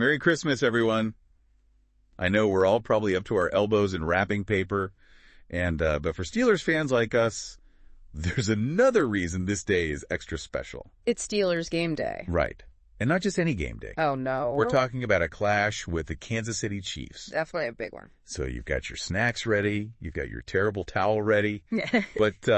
Merry Christmas, everyone. I know we're all probably up to our elbows in wrapping paper, but for Steelers fans like us, there's another reason this day is extra special. It's Steelers game day. Right. And not just any game day. Oh, no. We're talking about a clash with the Kansas City Chiefs. Definitely a big one. So you've got your snacks ready, you've got your terrible towel ready, but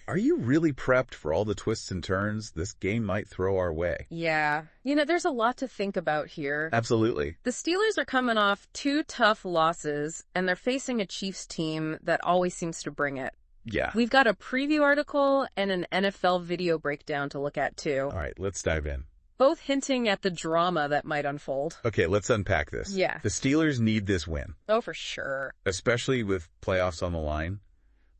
are you really prepped for all the twists and turns this game might throw our way? Yeah. There's a lot to think about here. Absolutely. The Steelers are coming off 2 tough losses, and they're facing a Chiefs team that always seems to bring it. Yeah. We've got a preview article and an NFL video breakdown to look at, too. All right, let's dive in. Both hinting at the drama that might unfold. Okay, let's unpack this. Yeah. The Steelers need this win. Oh, for sure. Especially with playoffs on the line.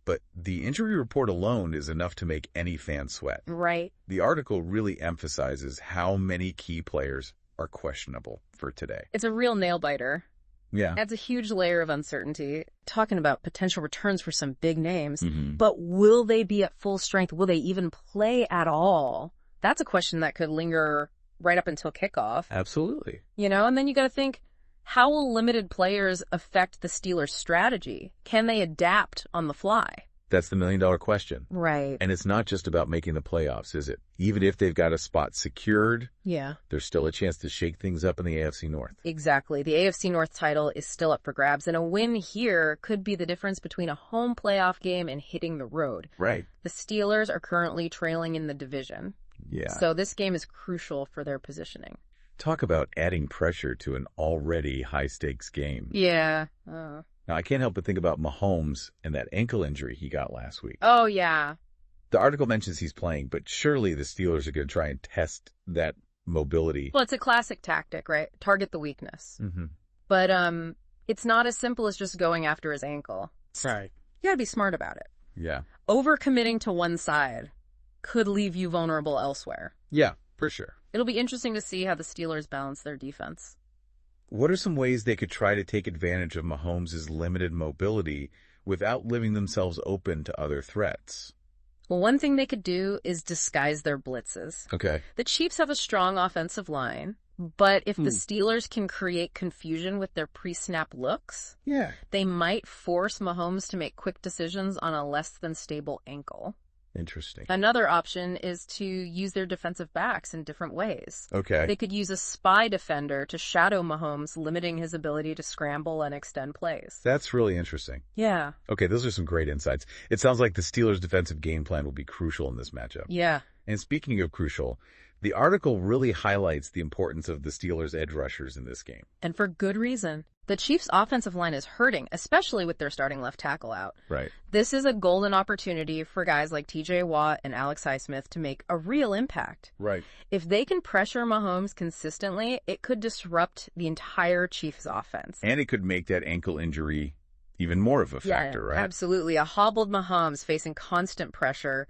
But the injury report alone is enough to make any fan sweat. Right. The article really emphasizes how many key players are questionable for today. It's a real nail-biter. Yeah. Adds a huge layer of uncertainty. Talking about potential returns for some big names. Mm-hmm. But will they be at full strength? Will they even play at all? That's a question that could linger right up until kickoff. Absolutely. And then you got to think, how will limited players affect the Steelers' strategy? Can they adapt on the fly? That's the million-dollar question. Right. And it's not just about making the playoffs, is it? Even if they've got a spot secured, Yeah. there's still a chance to shake things up in the AFC North. Exactly. The AFC North title is still up for grabs, and a win here could be the difference between a home playoff game and hitting the road. Right. The Steelers are currently trailing in the division. Yeah. So this game is crucial for their positioning. Talk about adding pressure to an already high-stakes game. Yeah. Now, I can't help but think about Mahomes and that ankle injury he got last week. Oh, yeah. The article mentions he's playing, but surely the Steelers are going to try and test that mobility. Well, it's a classic tactic, right? Target the weakness. Mm-hmm. But it's not as simple as just going after his ankle. Right. You gotta be smart about it. Yeah. Overcommitting to one side could leave you vulnerable elsewhere. Yeah, for sure. It'll be interesting to see how the Steelers balance their defense. What are some ways they could try to take advantage of Mahomes' limited mobility without leaving themselves open to other threats? Well, one thing they could do is disguise their blitzes. Okay. The Chiefs have a strong offensive line, but if the Steelers can create confusion with their pre-snap looks, they might force Mahomes to make quick decisions on a less than stable ankle. Interesting. Another option is to use their defensive backs in different ways. Okay. They could use a spy defender to shadow Mahomes, limiting his ability to scramble and extend plays. That's really interesting. Yeah. Okay, those are some great insights. It sounds like the Steelers' defensive game plan will be crucial in this matchup. Yeah. And speaking of crucial, the article really highlights the importance of the Steelers' edge rushers in this game. And for good reason. The Chiefs' offensive line is hurting, especially with their starting left tackle out. Right. This is a golden opportunity for guys like TJ Watt and Alex Highsmith to make a real impact. Right. If they can pressure Mahomes consistently, it could disrupt the entire Chiefs' offense. And it could make that ankle injury even more of a factor, right? Absolutely. A hobbled Mahomes facing constant pressure.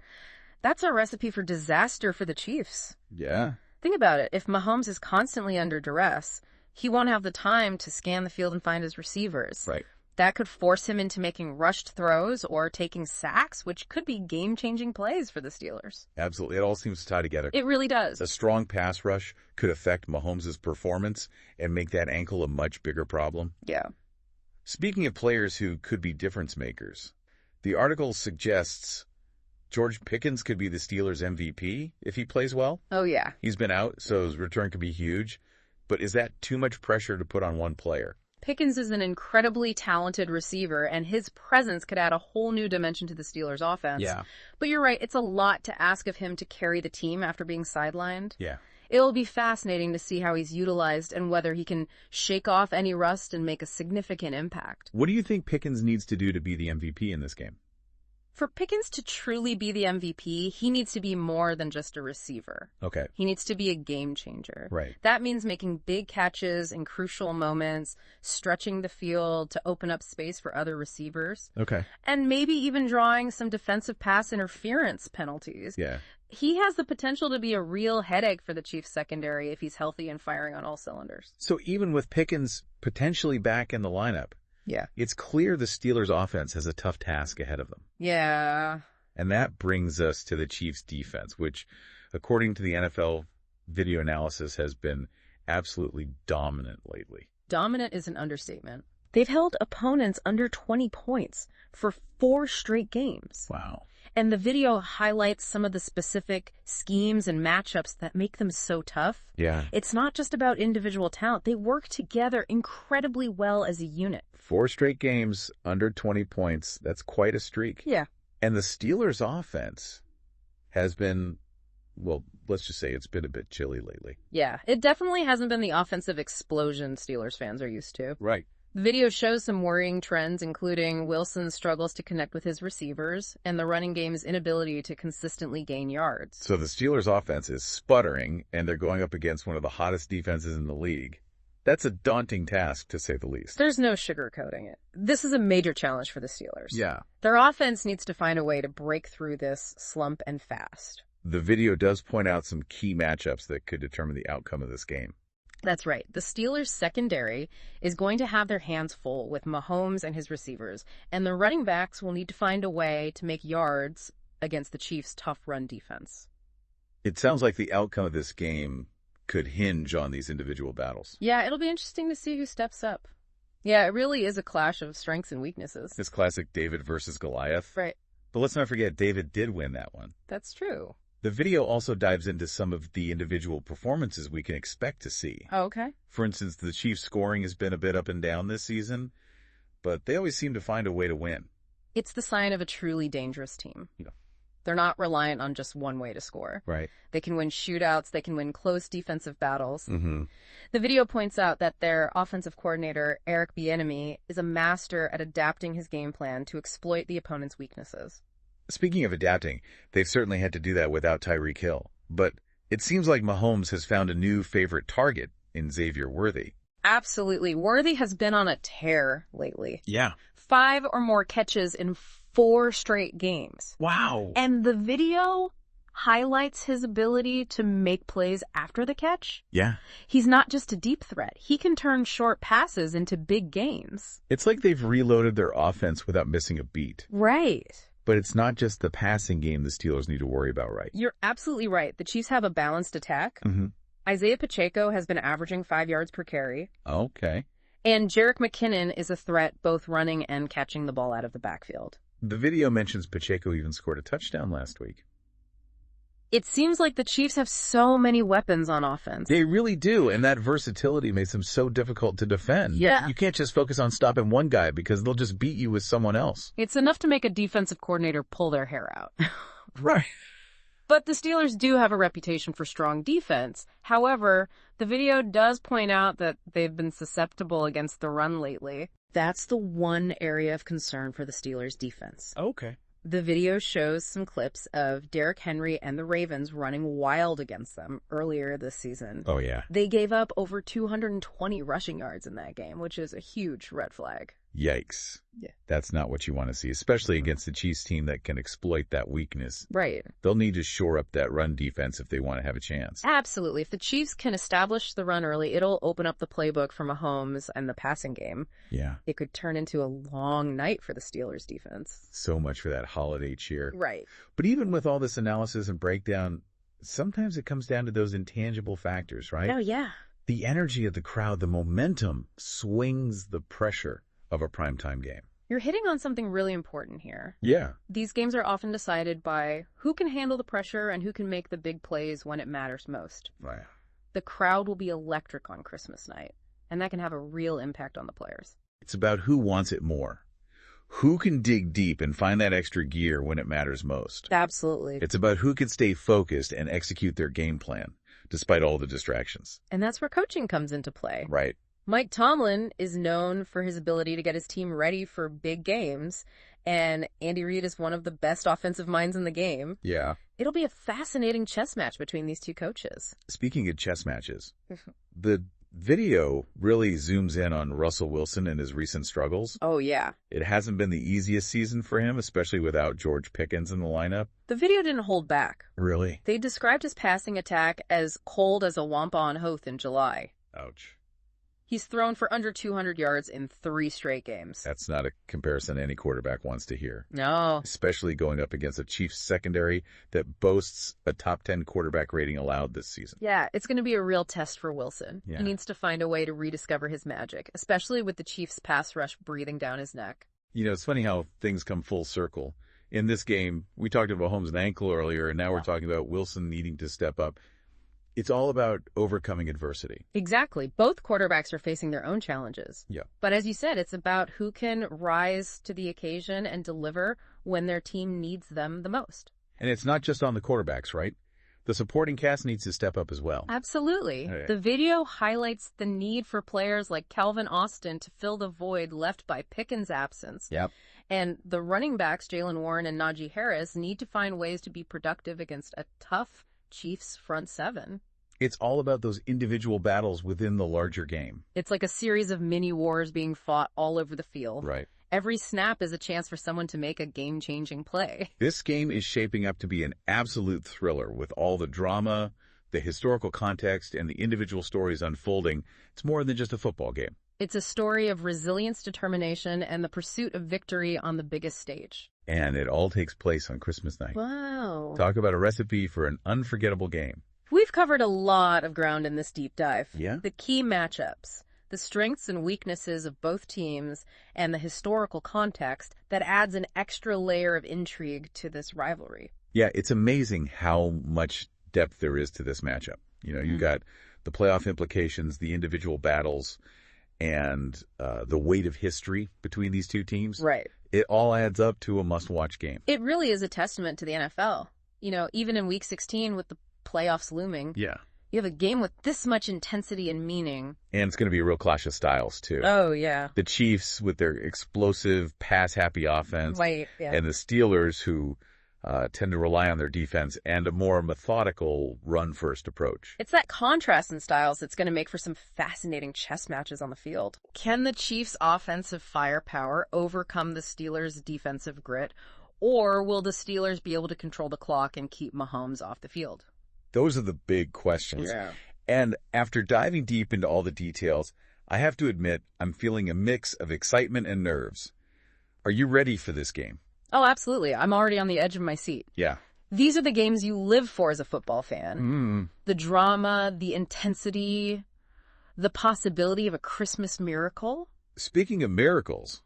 That's a recipe for disaster for the Chiefs. Yeah. Think about it. If Mahomes is constantly under duress, he won't have the time to scan the field and find his receivers. Right. That could force him into making rushed throws or taking sacks, which could be game-changing plays for the Steelers. Absolutely. It all seems to tie together. It really does. A strong pass rush could affect Mahomes' performance and make that ankle a much bigger problem. Yeah. Speaking of players who could be difference makers, the article suggests George Pickens could be the Steelers' MVP if he plays well. Oh, yeah. He's been out, so his return could be huge. But is that too much pressure to put on one player? Pickens is an incredibly talented receiver, and his presence could add a whole new dimension to the Steelers' offense. Yeah. But you're right, it's a lot to ask of him to carry the team after being sidelined. Yeah. It'll be fascinating to see how he's utilized and whether he can shake off any rust and make a significant impact. What do you think Pickens needs to do to be the MVP in this game? For Pickens to truly be the MVP, he needs to be more than just a receiver. Okay. He needs to be a game changer. Right. That means making big catches in crucial moments, stretching the field to open up space for other receivers, Okay. and maybe even drawing some defensive pass interference penalties. Yeah. He has the potential to be a real headache for the Chiefs secondary if he's healthy and firing on all cylinders. So even with Pickens potentially back in the lineup, Yeah. it's clear the Steelers' offense has a tough task ahead of them. Yeah. And that brings us to the Chiefs' defense, which, according to the NFL video analysis, has been absolutely dominant lately. Dominant is an understatement. They've held opponents under 20 points for 4 straight games. Wow. And the video highlights some of the specific schemes and matchups that make them so tough. Yeah. It's not just about individual talent. They work together incredibly well as a unit. 4 straight games under 20 points. That's quite a streak. Yeah. And the Steelers' offense has been, well, let's just say it's been a bit chilly lately. Yeah, it definitely hasn't been the offensive explosion Steelers fans are used to. Right. The video shows some worrying trends, including Wilson's struggles to connect with his receivers and the running game's inability to consistently gain yards. So the Steelers' offense is sputtering, and they're going up against one of the hottest defenses in the league. That's a daunting task, to say the least. There's no sugarcoating it. This is a major challenge for the Steelers. Yeah. Their offense needs to find a way to break through this slump and fast. The video does point out some key matchups that could determine the outcome of this game. That's right. The Steelers' secondary is going to have their hands full with Mahomes and his receivers, and the running backs will need to find a way to make yards against the Chiefs' tough run defense. It sounds like the outcome of this game could hinge on these individual battles. Yeah, it'll be interesting to see who steps up. Yeah, it really is a clash of strengths and weaknesses. This classic David versus Goliath. Right. But let's not forget, David did win that one. That's true. The video also dives into some of the individual performances we can expect to see. Oh, okay. For instance, the Chiefs' scoring has been a bit up and down this season, but they always seem to find a way to win. It's the sign of a truly dangerous team. Yeah. They're not reliant on just one way to score. Right. They can win shootouts. They can win close defensive battles. Mm-hmm. The video points out that their offensive coordinator, Eric Bieniemy, is a master at adapting his game plan to exploit the opponent's weaknesses. Speaking of adapting, they've certainly had to do that without Tyreek Hill. But it seems like Mahomes has found a new favorite target in Xavier Worthy. Absolutely. Worthy has been on a tear lately. Yeah. 5 or more catches in 4 straight games. Wow. And the video highlights his ability to make plays after the catch. Yeah. He's not just a deep threat. He can turn short passes into big gains. It's like they've reloaded their offense without missing a beat. Right. But it's not just the passing game the Steelers need to worry about, right? You're absolutely right. The Chiefs have a balanced attack. Mm-hmm. Isaiah Pacheco has been averaging 5 yards per carry. Okay. And Jerick McKinnon is a threat both running and catching the ball out of the backfield. The video mentions Pacheco even scored a touchdown last week. It seems like the Chiefs have so many weapons on offense. They really do, and that versatility makes them so difficult to defend. Yeah. You can't just focus on stopping one guy because they'll just beat you with someone else. It's enough to make a defensive coordinator pull their hair out. Right. But the Steelers do have a reputation for strong defense. However, the video does point out that they've been susceptible against the run lately. That's the one area of concern for the Steelers' defense. Okay. The video shows some clips of Derrick Henry and the Ravens running wild against them earlier this season. Oh, yeah. They gave up over 220 rushing yards in that game, which is a huge red flag. Yikes. Yeah. That's not what you want to see, especially against the Chiefs team that can exploit that weakness. Right. They'll need to shore up that run defense if they want to have a chance. Absolutely. If the Chiefs can establish the run early, it'll open up the playbook for Mahomes and the passing game. Yeah. It could turn into a long night for the Steelers defense. So much for that holiday cheer. Right. But even with all this analysis and breakdown, sometimes it comes down to those intangible factors, right? Oh, yeah. The energy of the crowd, the momentum swings the pressure of a primetime game. You're hitting on something really important here. Yeah. These games are often decided by who can handle the pressure and who can make the big plays when it matters most. Wow. The crowd will be electric on Christmas night, and that can have a real impact on the players. It's about who wants it more. Who can dig deep and find that extra gear when it matters most. Absolutely. It's about who can stay focused and execute their game plan, despite all the distractions. And that's where coaching comes into play. Right. Mike Tomlin is known for his ability to get his team ready for big games, and Andy Reid is one of the best offensive minds in the game. Yeah. It'll be a fascinating chess match between these two coaches. Speaking of chess matches, the video really zooms in on Russell Wilson and his recent struggles. Oh, yeah. It hasn't been the easiest season for him, especially without George Pickens in the lineup. The video didn't hold back. Really? They described his passing attack as cold as a wampa on Hoth in July. Ouch. He's thrown for under 200 yards in 3 straight games. That's not a comparison any quarterback wants to hear. No. Especially going up against a Chiefs secondary that boasts a top 10 quarterback rating allowed this season. Yeah, it's going to be a real test for Wilson. Yeah. He needs to find a way to rediscover his magic, especially with the Chiefs' pass rush breathing down his neck. You know, it's funny how things come full circle. In this game, we talked about Mahomes' ankle earlier, and now we're talking about Wilson needing to step up. It's all about overcoming adversity. Exactly. Both quarterbacks are facing their own challenges. Yeah. But as you said, it's about who can rise to the occasion and deliver when their team needs them the most. And it's not just on the quarterbacks, right? The supporting cast needs to step up as well. Absolutely. Okay. The video highlights the need for players like Calvin Austin to fill the void left by Pickens' absence. Yep. And the running backs, Jalen Warren and Najee Harris, need to find ways to be productive against a tough Chiefs front seven. It's all about those individual battles within the larger game. It's like a series of mini wars being fought all over the field. Right. Every snap is a chance for someone to make a game-changing play. This game is shaping up to be an absolute thriller with all the drama, the historical context, and the individual stories unfolding. It's more than just a football game. It's a story of resilience, determination, and the pursuit of victory on the biggest stage. And it all takes place on Christmas night. Wow. Talk about a recipe for an unforgettable game. We've covered a lot of ground in this deep dive. Yeah? The key matchups, the strengths and weaknesses of both teams, and the historical context that adds an extra layer of intrigue to this rivalry. Yeah, it's amazing how much depth there is to this matchup. You know, you got the playoff implications, the individual battles, and the weight of history between these two teams. Right. It all adds up to a must-watch game. It really is a testament to the NFL. You know, even in Week 16 with the playoffs looming, Yeah. you have a game with this much intensity and meaning. And it's going to be a real clash of styles, too. Oh, yeah. The Chiefs with their explosive, pass-happy offense, Right, yeah. and the Steelers who tend to rely on their defense and a more methodical run-first approach. It's that contrast in styles that's going to make for some fascinating chess matches on the field. Can the Chiefs' offensive firepower overcome the Steelers' defensive grit, or will the Steelers be able to control the clock and keep Mahomes off the field? Those are the big questions. Yeah. And after diving deep into all the details, I have to admit I'm feeling a mix of excitement and nerves. Are you ready for this game? Oh, absolutely. I'm already on the edge of my seat. Yeah. These are the games you live for as a football fan. The drama, the intensity, the possibility of a Christmas miracle. Speaking of miracles,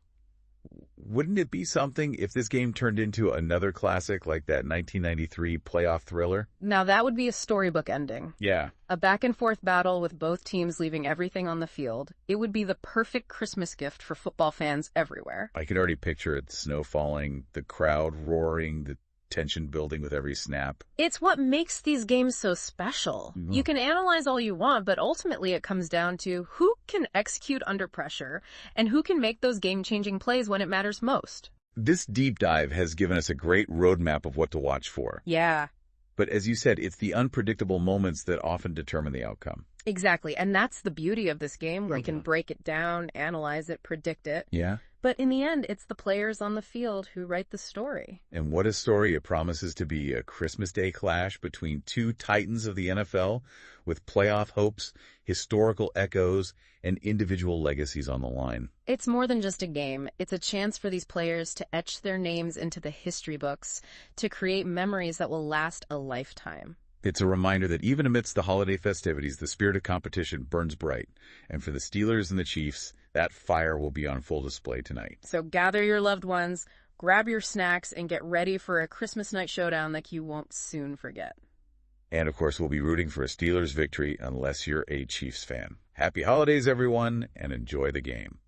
wouldn't it be something if this game turned into another classic like that 1993 playoff thriller? Now, that would be a storybook ending. Yeah. A back-and-forth battle with both teams leaving everything on the field. It would be the perfect Christmas gift for football fans everywhere. I can already picture it, snow falling, the crowd roaring, the tension building with every snap. It's what makes these games so special. You can analyze all you want, but ultimately it comes down to who can execute under pressure and who can make those game-changing plays when it matters most. This deep dive has given us a great roadmap of what to watch for. Yeah. But as you said, it's the unpredictable moments that often determine the outcome. Exactly. And that's the beauty of this game. We can break it down, analyze it, predict it. Yeah. But in the end, it's the players on the field who write the story. And what a story it promises to be, a Christmas Day clash between two titans of the NFL with playoff hopes, historical echoes, and individual legacies on the line. It's more than just a game. It's a chance for these players to etch their names into the history books, to create memories that will last a lifetime. It's a reminder that even amidst the holiday festivities, the spirit of competition burns bright. And for the Steelers and the Chiefs, that fire will be on full display tonight. So gather your loved ones, grab your snacks, and get ready for a Christmas night showdown like you won't soon forget. And of course, we'll be rooting for a Steelers victory unless you're a Chiefs fan. Happy holidays, everyone, and enjoy the game.